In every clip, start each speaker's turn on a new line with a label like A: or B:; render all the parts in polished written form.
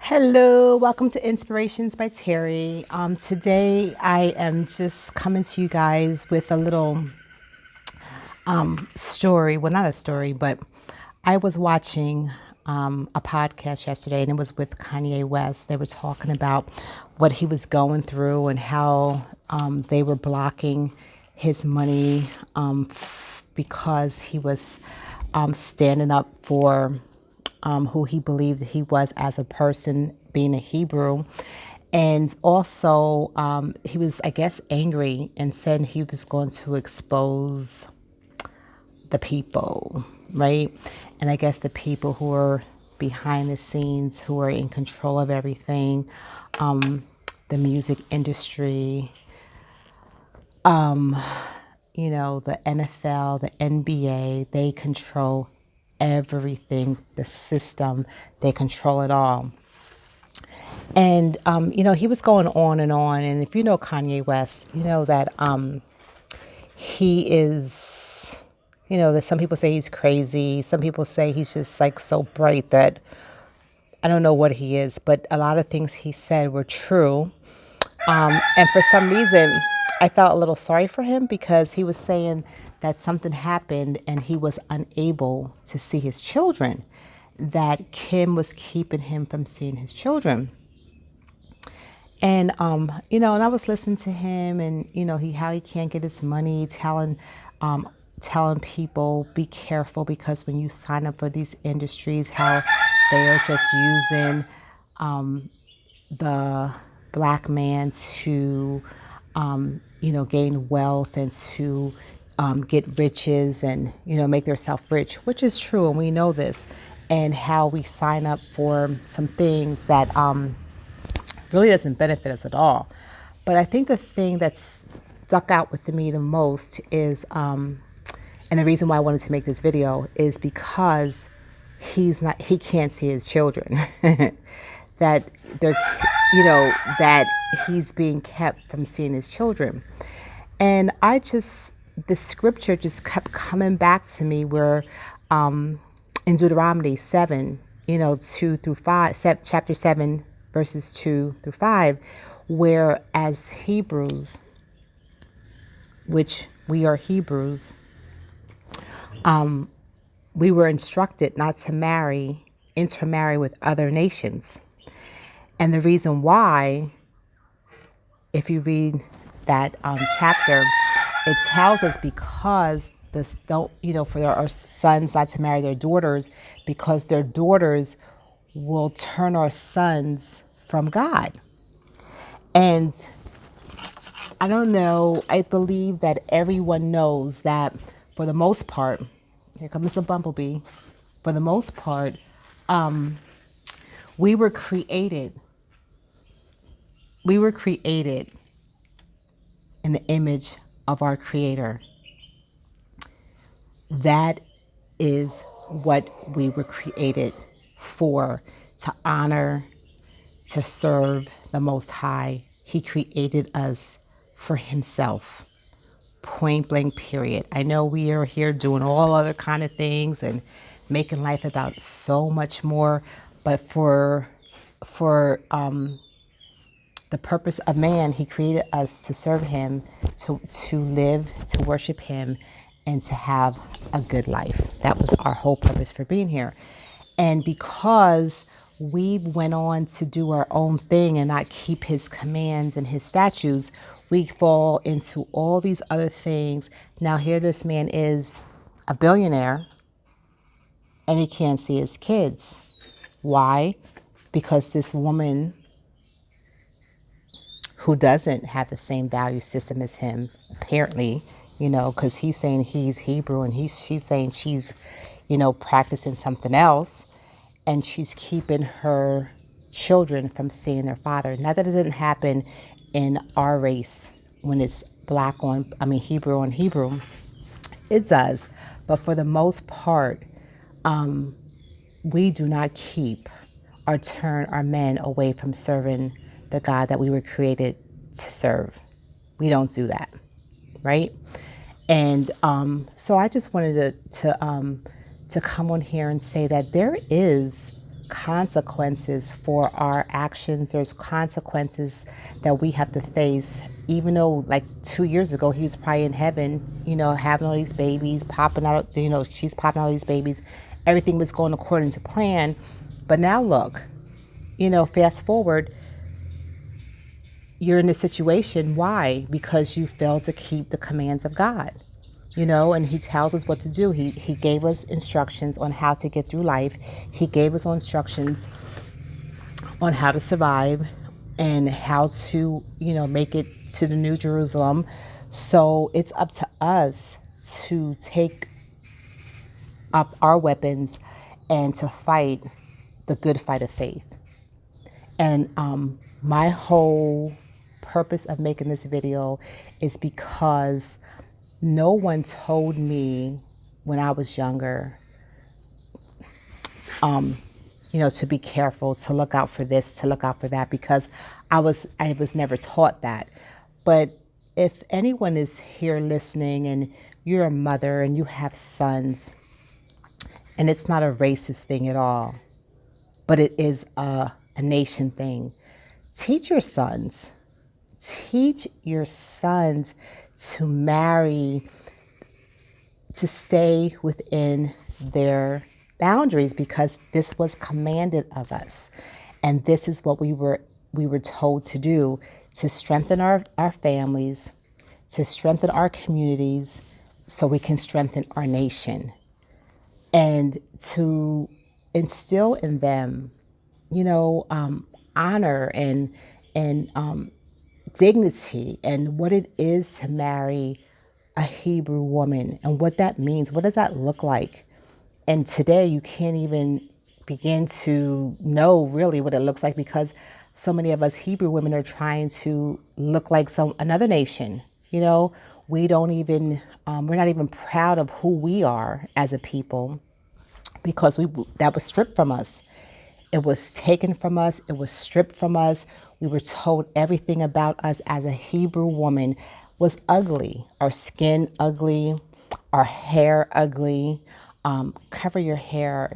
A: Hello, welcome to Inspirations by Terry. Today I am just coming to you guys with a little story. Well, not a story, but I was watching a podcast yesterday and it was with Kanye West. They were talking about what he was going through and how they were blocking his money because he was standing up for who he believed he was as a person, being a Hebrew. And also, he was, I guess, angry and said he was going to expose the people, right? And I guess the people who are behind the scenes, who are in control of everything, the music industry, the NFL, the NBA, they control everything, the system, they control it all. And, he was going on and on. And if you know Kanye West, you know that he is, that some people say he's crazy. Some people say he's just like so bright that I don't know what he is, but a lot of things he said were true. And for some reason, I felt a little sorry for him because he was saying that something happened and he was unable to see his children, that Kim was keeping him from seeing his children. And and I was listening to him, and how he can't get his money, telling people be careful because when you sign up for these industries, how they are just using the black man to gain wealth and to get riches and make themselves rich, which is true, and we know this, and how we sign up for some things that really doesn't benefit us at all. But I think the thing that's stuck out with me the most is, and the reason why I wanted to make this video is because he can't see his children, that they're, that he's being kept from seeing his children. And the scripture just kept coming back to me where, in Deuteronomy 7, 2 through 5, chapter 7, verses 2 through 5, where as Hebrews, which we are Hebrews, we were instructed not to intermarry with other nations. And the reason why, if you read that chapter, it tells us because for our sons not to marry their daughters, because their daughters will turn our sons from God. And I don't know, I believe that everyone knows that for the most part, here comes the bumblebee, for the most part, we were created we were created in the image of our Creator. That is what we were created for, to honor, to serve the Most High. He created us for Himself. Point blank, period. I know we are here doing all other kind of things and making life about so much more, but for the purpose of man, He created us to serve Him, to live, to worship Him, and to have a good life. That was our whole purpose for being here. And because we went on to do our own thing and not keep His commands and His statutes, we fall into all these other things. Now here this man is a billionaire and he can't see his kids. Why? Because this woman who doesn't have the same value system as him, apparently, because he's saying he's Hebrew and she's saying she's, practicing something else, and she's keeping her children from seeing their father. Not that it didn't happen in our race when it's Hebrew on Hebrew. It does. But for the most part, we do not keep or turn our men away from serving the God that we were created to serve. We don't do that, right? And so I just wanted to come on here and say that there is consequences for our actions. There's consequences that we have to face. Even though like 2 years ago, he was probably in heaven, having all these babies popping out, she's popping out all these babies. Everything was going according to plan. But now look, fast forward, you're in this situation. Why? Because you failed to keep the commands of God. And he tells us what to do. He gave us instructions on how to get through life. He gave us instructions on how to survive and how to, make it to the New Jerusalem. So it's up to us to take up our weapons and to fight the good fight of faith. And my whole purpose of making this video is because no one told me when I was younger, to be careful, to look out for this, to look out for that, because I was never taught that. But if anyone is here listening and you're a mother and you have sons, and it's not a racist thing at all, but it is a nation thing, teach your sons to marry, to stay within their boundaries, because this was commanded of us. And this is what we were told to do, to strengthen our families, to strengthen our communities, so we can strengthen our nation. And to instill in them, honor and dignity, and what it is to marry a Hebrew woman and what that means. What does that look like? And today you can't even begin to know really what it looks like, because so many of us Hebrew women are trying to look like another nation. We don't even, we're not even proud of who we are as a people, because that was stripped from us. It was taken from us. It was stripped from us. We were told everything about us as a Hebrew woman was ugly. Our skin ugly, our hair ugly. Cover your hair,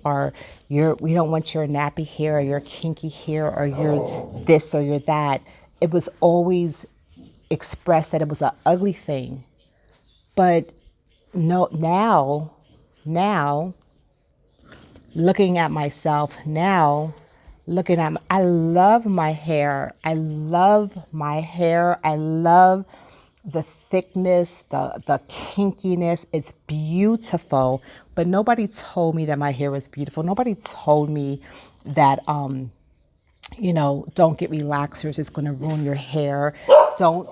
A: or we don't want your nappy hair or your kinky hair or your this or your that. It was always expressed that it was an ugly thing. But no, now, looking at myself now, I love my hair. I love the thickness, the kinkiness. It's beautiful. But nobody told me that my hair was beautiful. Nobody told me that, don't get relaxers. It's going to ruin your hair. Don't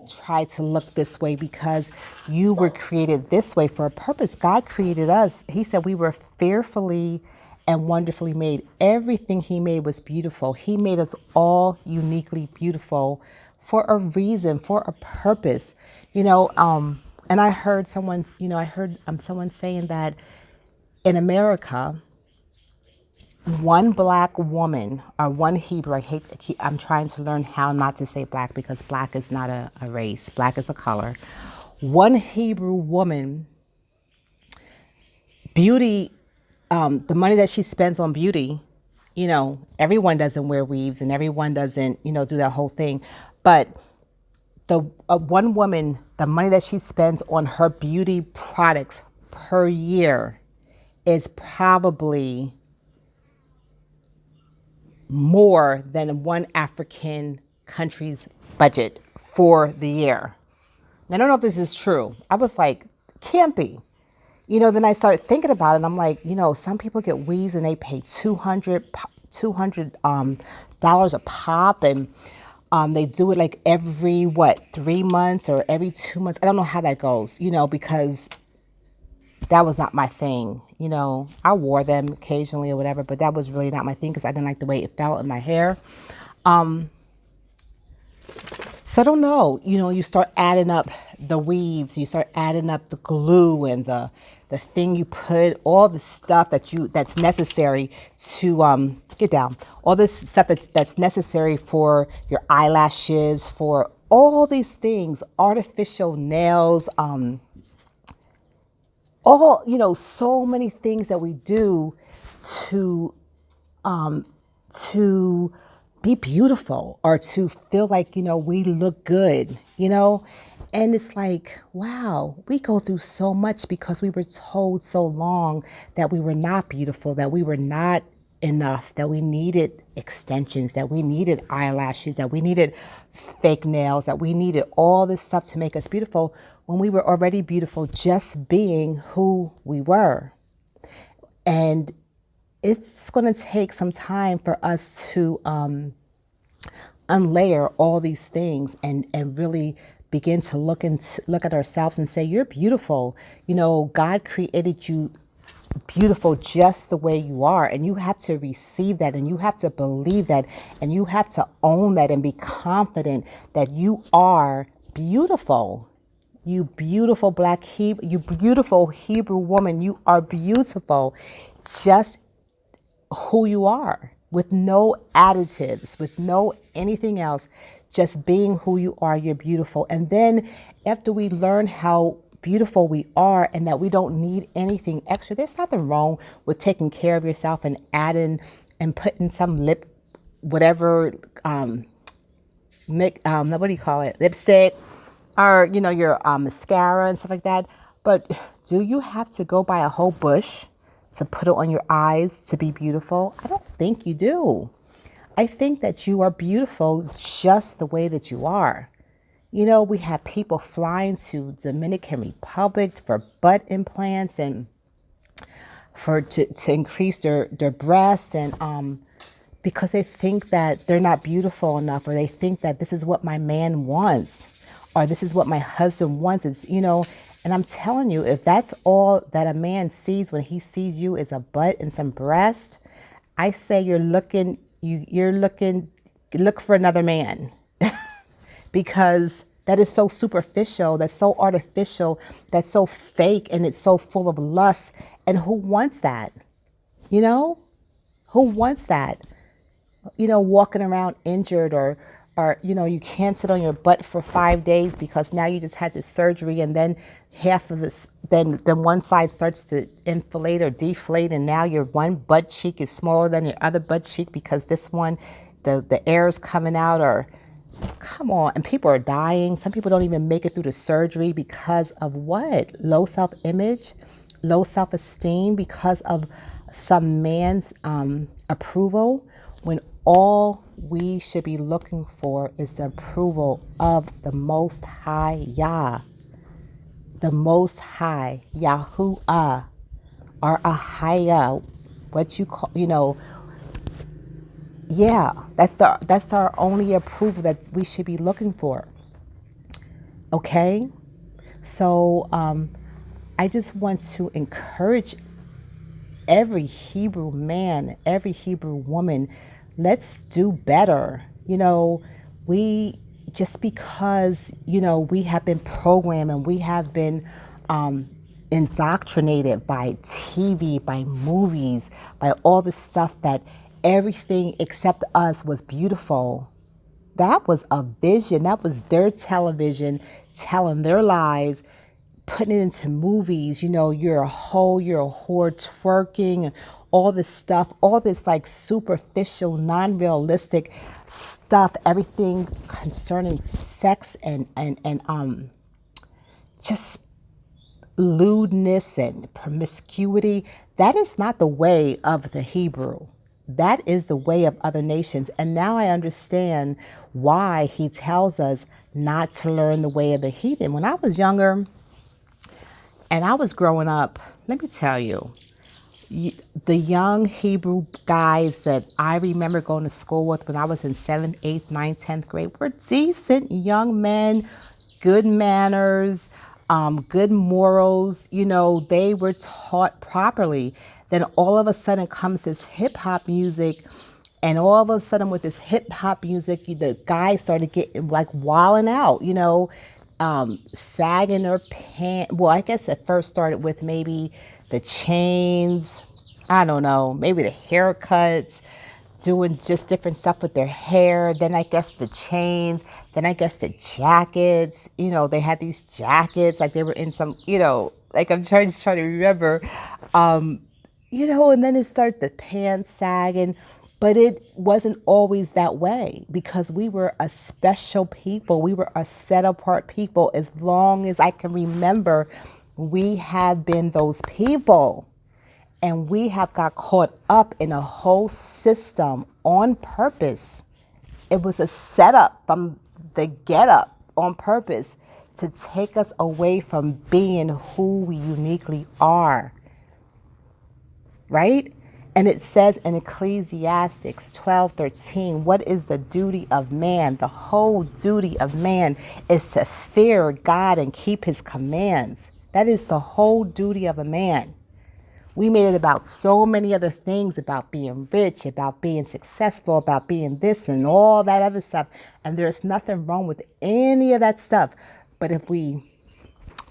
A: try to look this way, because you were created this way for a purpose. God created us. He said we were fearfully and wonderfully made. Everything he made was beautiful. He made us all uniquely beautiful for a reason, for a purpose, and I heard someone saying that in America, one black woman or one Hebrew, I'm trying to learn how not to say black, because black is not a race. Black is a color. One Hebrew woman, beauty, the money that she spends on beauty, everyone doesn't wear weaves and everyone doesn't, do that whole thing. But the one woman, the money that she spends on her beauty products per year is probably more than one African country's budget for the year. Now, I don't know if this is true. I was like, can't be. Then I started thinking about it, and I'm like, some people get weaves and they pay $200 a pop, and they do it like every 3 months or every 2 months. I don't know how that goes, because that was not my thing. I wore them occasionally or whatever, but that was really not my thing, because I didn't like the way it felt in my hair. So I don't know, you start adding up the weaves, you start adding up the glue and the thing you put, all the stuff that's necessary to get down, all this stuff that's necessary for your eyelashes, for all these things, artificial nails, all, so many things that we do to to be beautiful or to feel like, we look good. And it's like, wow, we go through so much because we were told so long that we were not beautiful, that we were not enough, that we needed extensions, that we needed eyelashes, that we needed fake nails, that we needed all this stuff to make us beautiful when we were already beautiful just being who we were. And it's going to take some time for us to unlayer all these things and really begin to look at ourselves and say, you're beautiful. God created you beautiful just the way you are, and you have to receive that, and you have to believe that, and you have to own that and be confident that you are beautiful. You beautiful you beautiful Hebrew woman, you are beautiful just who you are, with no additives, with no anything else, just being who you are. You're beautiful. And then after we learn how beautiful we are and that we don't need anything extra, there's nothing wrong with taking care of yourself and adding and putting some whatever, what do you call it? Lipstick, or, your mascara and stuff like that. But do you have to go buy a whole bush to put it on your eyes to be beautiful? I don't think you do. I think that you are beautiful just the way that you are. We have people flying to Dominican Republic for butt implants and to increase their breasts, and because they think that they're not beautiful enough, or they think that this is what my man wants, or this is what my husband wants. And I'm telling you, if that's all that a man sees when he sees you is a butt and some breast, I say look for another man. Because that is so superficial, that's so artificial, that's so fake, and it's so full of lust. And who wants that? Who wants that? Walking around injured, or you can't sit on your butt for 5 days because now you just had this surgery, and then half of this, then one side starts to inflate or deflate, and now your one butt cheek is smaller than your other butt cheek because this one, the air is coming out, or come on. And people are dying. Some people don't even make it through the surgery because of what? Low self-image, low self-esteem, because of some man's approval, when all we should be looking for is the approval of the Most High Yah, the Most High, Yahuwah, or Ahaya, what you call, yeah, that's our only approval that we should be looking for. Okay? So I just want to encourage every Hebrew man, every Hebrew woman, let's do better. We just because, we have been programmed and we have been indoctrinated by TV, by movies, by all the stuff that everything except us was beautiful. That was a vision. That was their television telling their lies, putting it into movies. You're a hoe, you're a whore, twerking, and all this stuff, all this like superficial, non-realistic stuff, everything concerning sex and just lewdness and promiscuity. That is not the way of the Hebrew. That is the way of other nations. And now I understand why he tells us not to learn the way of the heathen. When I was younger and I was growing up, let me tell you, the young Hebrew guys that I remember going to school with when I was in 7th, 8th, 9th, 10th grade were decent young men, good manners, good morals. They were taught properly. Then all of a sudden comes this hip hop music, and all of a sudden with this hip hop music, the guys started getting like wilding out, sagging their pants. Well, I guess it first started with maybe the chains. I don't know, maybe the haircuts, doing just different stuff with their hair. Then I guess the chains. Then I guess the jackets. They had these jackets like they were in some, like I'm trying to remember. And then it started the pants sagging. But it wasn't always that way because we were a special people. We were a set apart people. As long as I can remember, we have been those people. And we have got caught up in a whole system on purpose. It was a setup from the get up on purpose to take us away from being who we uniquely are. Right? And it says in Ecclesiastes 12:13, what is the duty of man? The whole duty of man is to fear God and keep his commands. That is the whole duty of a man. We made it about so many other things, about being rich, about being successful, about being this and all that other stuff. And there's nothing wrong with any of that stuff. But if we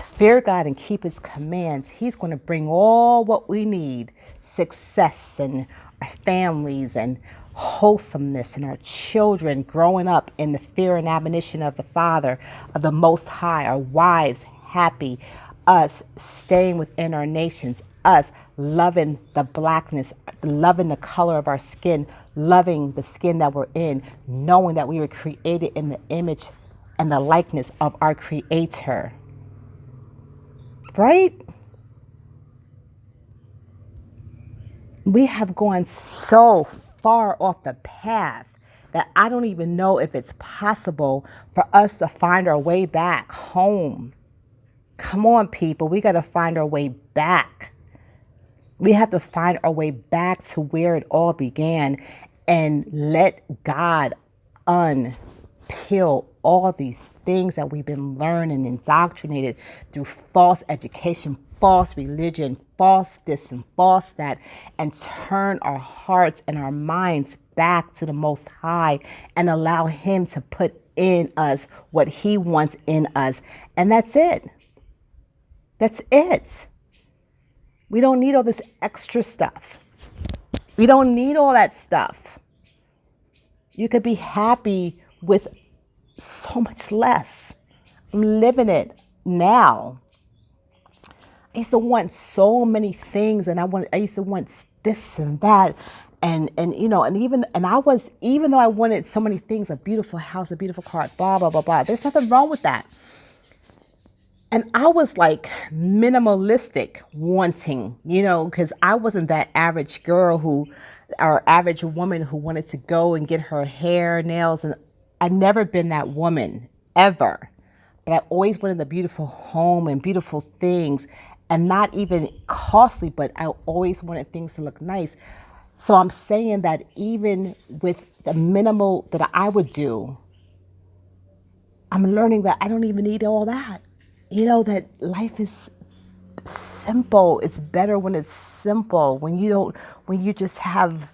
A: fear God and keep his commands, he's going to bring all what we need, success and our families and wholesomeness and our children growing up in the fear and admonition of the Father, of the Most High, our wives happy, us staying within our nations, us loving the blackness, loving the color of our skin, loving the skin that we're in, knowing that we were created in the image and the likeness of our Creator. Right? We have gone so far off the path that I don't even know if it's possible for us to find our way back home. Come on, people. We got to find our way back. We have to find our way back to where it all began and let God unpeel all these things that we've been learning, indoctrinated through false education, false religion, false this and false that, and turn our hearts and our minds back to the Most High and allow him to put in us what he wants in us. And that's it. That's it. We don't need all this extra stuff. We don't need all that stuff. You could be happy with so much less. I'm living it now. I used to want so many things, and I used to want this and that, and even though I wanted so many things, a beautiful house, a beautiful car, blah blah blah blah. There's nothing wrong with that. And I was like minimalistic wanting, because I wasn't that average girl or average woman who wanted to go and get her hair, nails, and I'd never been that woman ever. But I always wanted a beautiful home and beautiful things, and not even costly, but I always wanted things to look nice. So I'm saying that even with the minimal that I would do, I'm learning that I don't even need all that. That life is simple. It's better when it's simple, when you just have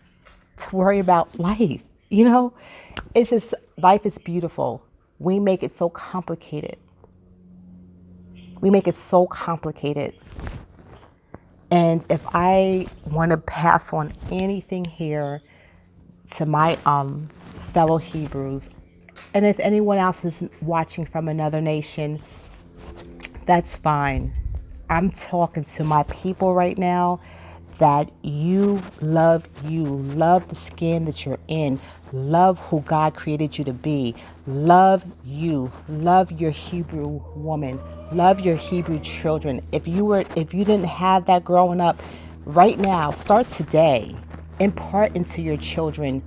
A: to worry about life. It's just, life is beautiful. We make it so complicated. We make it so complicated. And if I want to pass on anything here to my fellow Hebrews, and if anyone else is watching from another nation, that's fine. I'm talking to my people right now that you love the skin that you're in, love who God created you to be, love you, love your Hebrew woman, love your Hebrew children. If you didn't have that growing up, right now, start today. Impart into your children.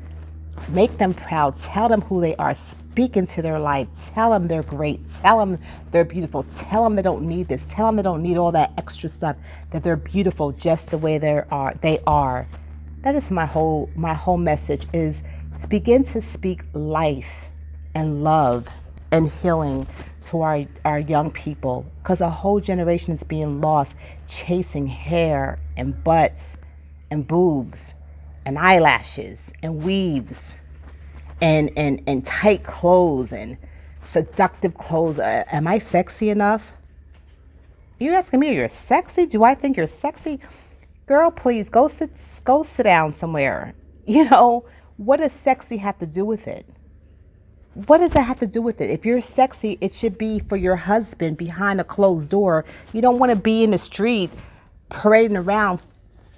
A: Make them proud. Tell them who they are. Speak into their life. Tell them they're great. Tell them they're beautiful. Tell them they don't need this. Tell them they don't need all that extra stuff, that they're beautiful just the way they are. That is my whole message, is begin to speak life and love and healing to our young people, because a whole generation is being lost chasing hair and butts and boobs and eyelashes and weaves and tight clothes and seductive clothes. Am I sexy enough? You asking me, you're sexy? Do I think you're sexy? Girl, please go sit down somewhere. What does sexy have to do with it? What does that have to do with it? If you're sexy, it should be for your husband behind a closed door. You don't want to be in the street parading around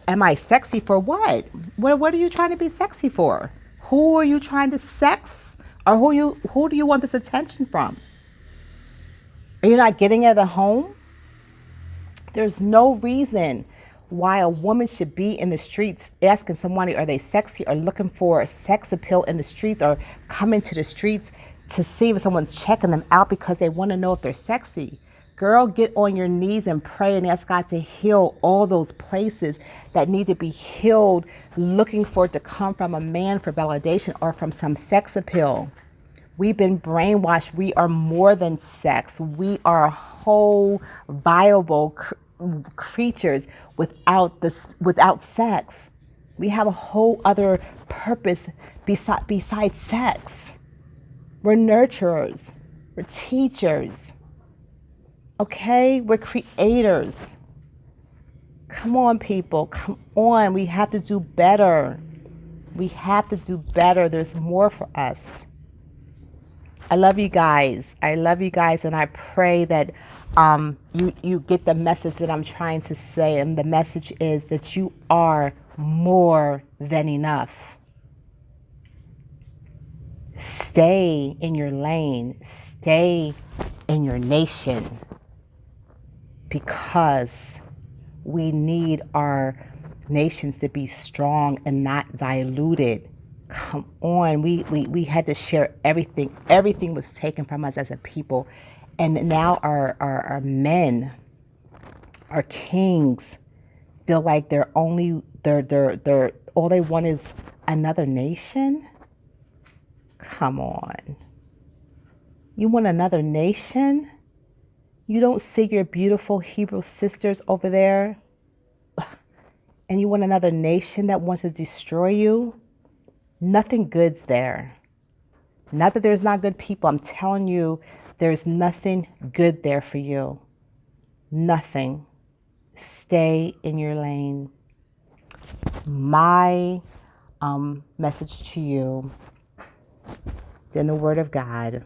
A: Am I sexy for what? What are you trying to be sexy for? Who are you trying to sex? Or who do you want this attention from? Are you not getting it at home? There's no reason why a woman should be in the streets asking somebody are they sexy, or looking for sex appeal in the streets, or coming to the streets to see if someone's checking them out because they want to know if they're sexy. Girl, get on your knees and pray and ask God to heal all those places that need to be healed, looking for it to come from a man for validation or from some sex appeal. We've been brainwashed. We are more than sex. We are whole, viable creatures without sex. We have a whole other purpose besides sex. We're nurturers. We're teachers. Okay? We're creators. Come on, people. Come on. We have to do better. We have to do better. There's more for us. I love you guys. I love you guys, and I pray that you get the message that I'm trying to say. And the message is that you are more than enough. Stay in your lane. Stay in your nation, because we need our nations to be strong and not diluted. Come on, we had to share everything. Everything was taken from us as a people, and now our men, our kings, feel like they're all they want is another nation. Come on, you want another nation? You don't see your beautiful Hebrew sisters over there, and you want another nation that wants to destroy you? Nothing good's there. Not that there's not good people. I'm telling you, there's nothing good there for you. Nothing. Stay in your lane. It's my message to you. It's in the Word of God,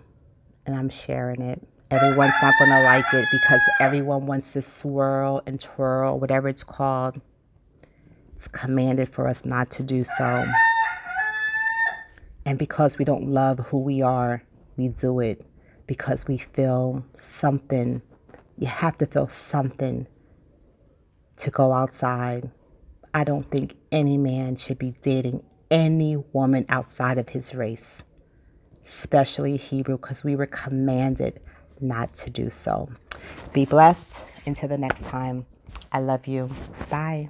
A: and I'm sharing it. Everyone's not going to like it because everyone wants to swirl and twirl, whatever it's called. It's commanded for us not to do so. And because we don't love who we are, we do it because we feel something. You have to feel something to go outside. I don't think any man should be dating any woman outside of his race, especially Hebrew, because we were commanded not to do so. Be blessed. Until the next time. I love you. Bye.